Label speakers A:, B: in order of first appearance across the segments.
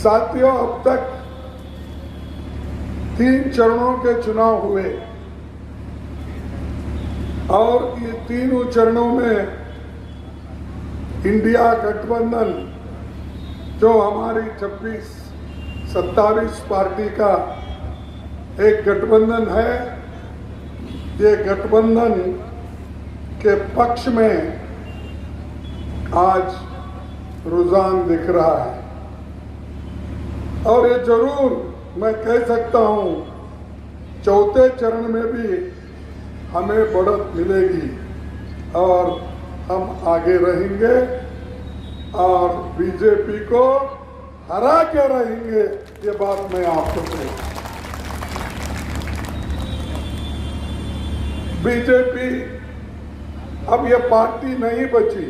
A: साथियों, अब तक 3 चरणों के चुनाव हुए और ये तीनों चरणों में इंडिया गठबंधन जो हमारी 26-27 पार्टी का एक गठबंधन है, ये गठबंधन के पक्ष में आज रुझान दिख रहा है और ये जरूर मैं कह सकता हूं चौथे चरण में भी हमें बढ़त मिलेगी और हम आगे रहेंगे और बीजेपी को हरा के रहेंगे, ये बात मैं आपको कहूं। बीजेपी अब ये पार्टी नहीं बची,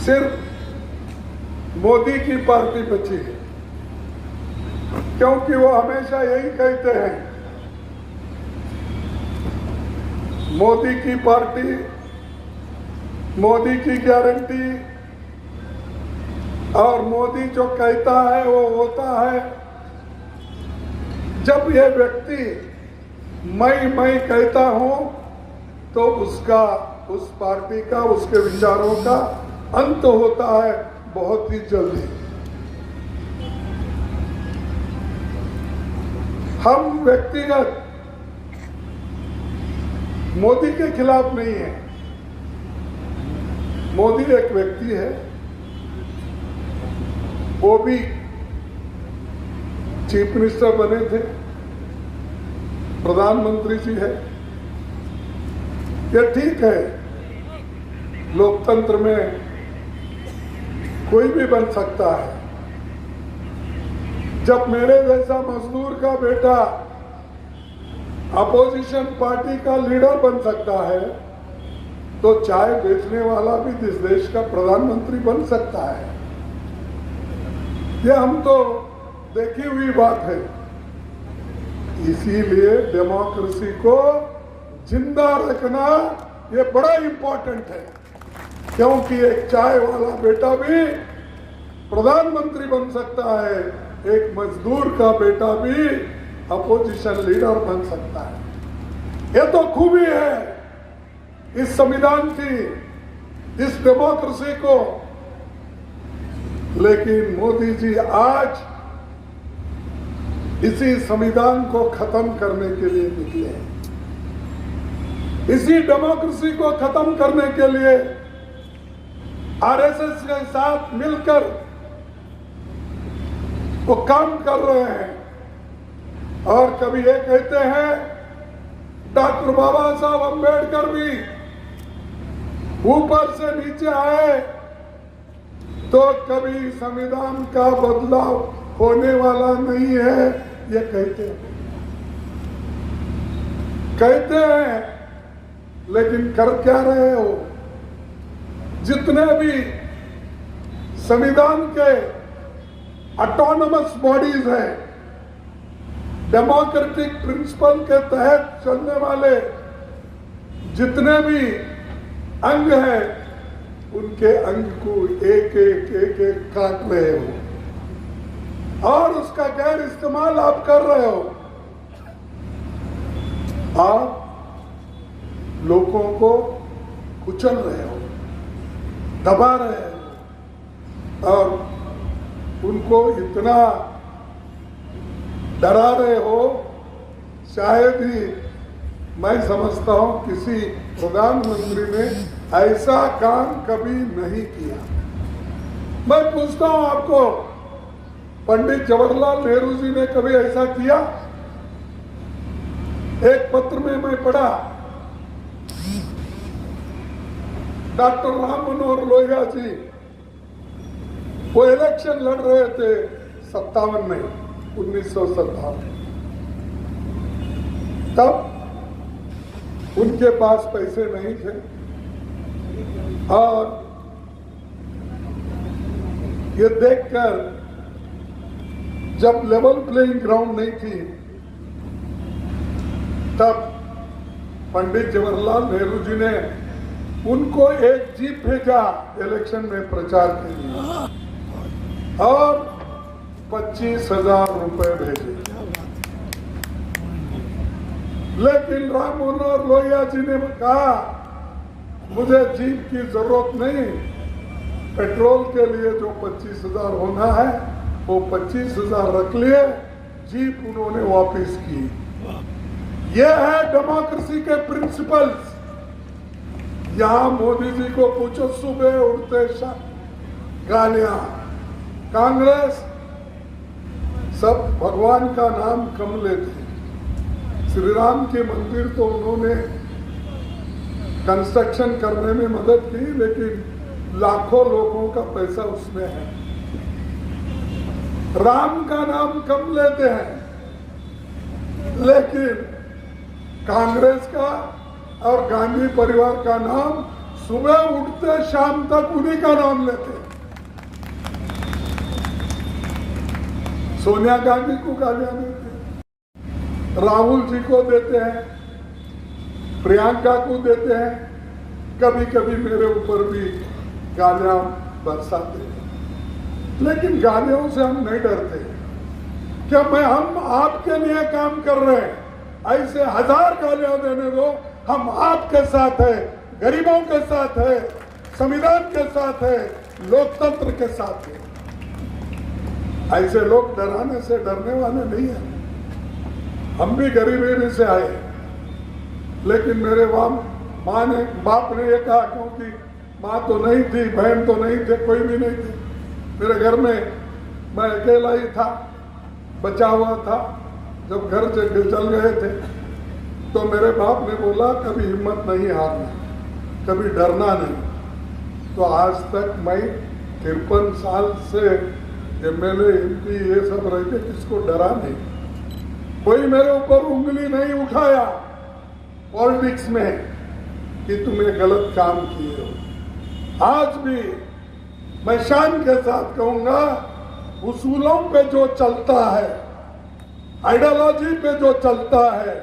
A: सिर्फ मोदी की पार्टी बची है, क्योंकि वो हमेशा यही कहते हैं मोदी की पार्टी, मोदी की गारंटी और मोदी जो कहता है वो होता है। जब ये व्यक्ति मैं कहता हूं तो उसका, उस पार्टी का, उसके विचारों का अंत होता है बहुत ही जल्दी। हम व्यक्तिगत मोदी के खिलाफ नहीं है। मोदी एक व्यक्ति है, वो भी चीफ मिनिस्टर बने थे, प्रधानमंत्री जी है, ये ठीक है। लोकतंत्र में कोई भी बन सकता है। जब मेरे जैसा मजदूर का बेटा अपोजिशन पार्टी का लीडर बन सकता है तो चाय बेचने वाला भी इस देश का प्रधानमंत्री बन सकता है। यह हम तो देखी हुई बात है। इसीलिए डेमोक्रेसी को जिंदा रखना ये बड़ा इंपॉर्टेंट है, क्योंकि एक चाय वाला बेटा भी प्रधानमंत्री बन सकता है, एक मजदूर का बेटा भी अपोजिशन लीडर बन सकता है। ये तो खूबी है इस संविधान की, इस डेमोक्रेसी को। लेकिन मोदी जी आज इसी संविधान को खत्म करने के लिए निकले हैं। इसी डेमोक्रेसी को खत्म करने के लिए आरएसएस के साथ मिलकर वो काम कर रहे हैं। और कभी ये कहते हैं डॉक्टर बाबा साहब अंबेडकर भी ऊपर से नीचे आए तो कभी संविधान का बदलाव होने वाला नहीं है, ये कहते हैं, लेकिन कर क्या रहे हो? जितने भी संविधान के ऑटोनमस बॉडीज हैं, डेमोक्रेटिक प्रिंसिपल के तहत चलने वाले जितने भी अंग हैं, उनके अंग को एक एक काट रहे हो और उसका गैर इस्तेमाल आप कर रहे हो। आप लोगों को कुचल रहे हो, दबा रहे हो और उनको इतना डरा रहे हो, शायद ही मैं समझता हूं किसी प्रधानमंत्री ने ऐसा काम कभी नहीं किया। मैं पूछता हूं आपको, पंडित जवाहरलाल नेहरू जी ने कभी ऐसा किया? एक पत्र में मैं पढ़ा, डॉक्टर राम मनोहर लोहिया जी वो इलेक्शन लड़ रहे थे 57 में, 1957। तब उनके पास पैसे नहीं थे और ये देखकर जब लेवल प्लेइंग ग्राउंड नहीं थी तब पंडित जवाहरलाल नेहरू जी ने उनको एक जीप भेजा इलेक्शन में प्रचार के लिए। और 25,000 रुपए भेजे। लेकिन राम मनोहर लोहिया जी ने कहा मुझे जीप की जरूरत नहीं, पेट्रोल के लिए जो 25,000 होना है वो 25,000 रख लिए, जीप उन्होंने वापस की। ये है डेमोक्रेसी के प्रिंसिपल्स। यहां मोदी जी को पूछो, सुबह उठते गालियां, कांग्रेस सब भगवान का नाम कम लेते। श्री राम के मंदिर तो उन्होंने कंस्ट्रक्शन करने में मदद की, लेकिन लाखों लोगों का पैसा उसमें है। राम का नाम कम लेते हैं, लेकिन कांग्रेस का और गांधी परिवार का नाम सुबह उठते शाम तक उन्हीं का नाम लेते। सोनिया गांधी को गालियां देते, राहुल जी को देते हैं, प्रियंका को देते हैं, कभी कभी मेरे ऊपर भी गालियां बरसाते हैं। लेकिन गालियों से हम नहीं डरते। क्या हम आपके लिए काम कर रहे हैं, ऐसे 1000 गालियां देने दो, हम आपके साथ है, गरीबों के साथ है, संविधान के साथ है, लोकतंत्र के साथ है। ऐसे लोग डराने से डरने वाले नहीं है। हम भी गरीबी में से आए, लेकिन मेरे बाप ने ये कहा, क्योंकि माँ तो नहीं थी, बहन तो नहीं थे, कोई भी नहीं थे मेरे घर में, मैं अकेला ही था, बचा हुआ था। जब घर से चल गए थे तो मेरे बाप ने बोला कभी हिम्मत नहीं हारना, कभी डरना नहीं। तो आज तक मैं 53 साल से MLA MP ये सब रहते, किसको डरा नहीं, कोई मेरे ऊपर उंगली नहीं उठाया पॉलिटिक्स में कि तुमने गलत काम किए हो। आज भी मैं शान के साथ कहूंगा, उसूलों पे जो चलता है, आइडियोलॉजी पे जो चलता है,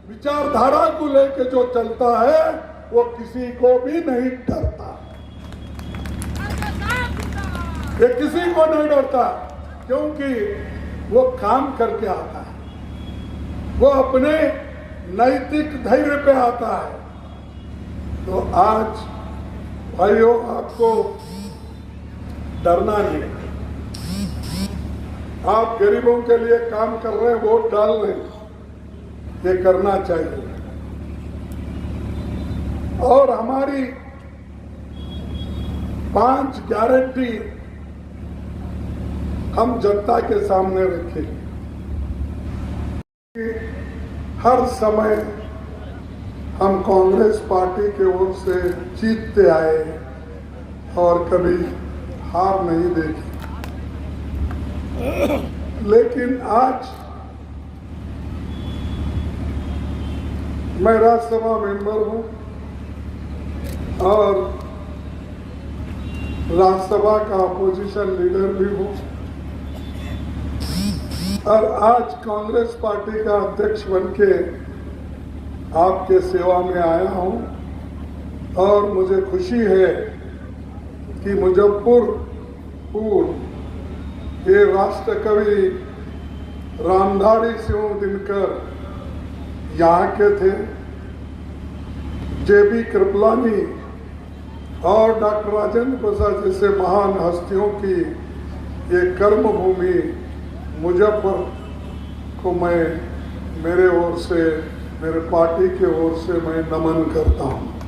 A: विचारधारा को लेके जो चलता है, वो किसी को भी नहीं डरता। ये किसी को नहीं डरता, क्योंकि वो काम करके आता है, वो अपने नैतिक धैर्य पे आता है। तो आज भाइयों, आपको डरना नहीं। आप गरीबों के लिए काम कर रहे हैं, वोट डाल रहे हैं, ये करना चाहिए। और हमारी 5 गारंटी हम जनता के सामने रखें। हर समय हम कांग्रेस पार्टी की ओर से जीतते आए और कभी हार नहीं देखी। लेकिन आज मैं राज्यसभा मेंबर हूं और राज्यसभा का अपोजिशन लीडर भी हूं, और आज कांग्रेस पार्टी का अध्यक्ष बनके आपके सेवा में आया हूं। और मुझे खुशी है कि मुजफ्फरपुर के राष्ट्र कवि रामधारी सिंह दिनकर यहाँ के थे, JB कृपलानी और डॉक्टर राजेंद्र प्रसाद जैसे महान हस्तियों की ये कर्म भूमि मुजफ्फर को मैं मेरे ओर से, मेरे पार्टी के ओर से मैं नमन करता हूँ।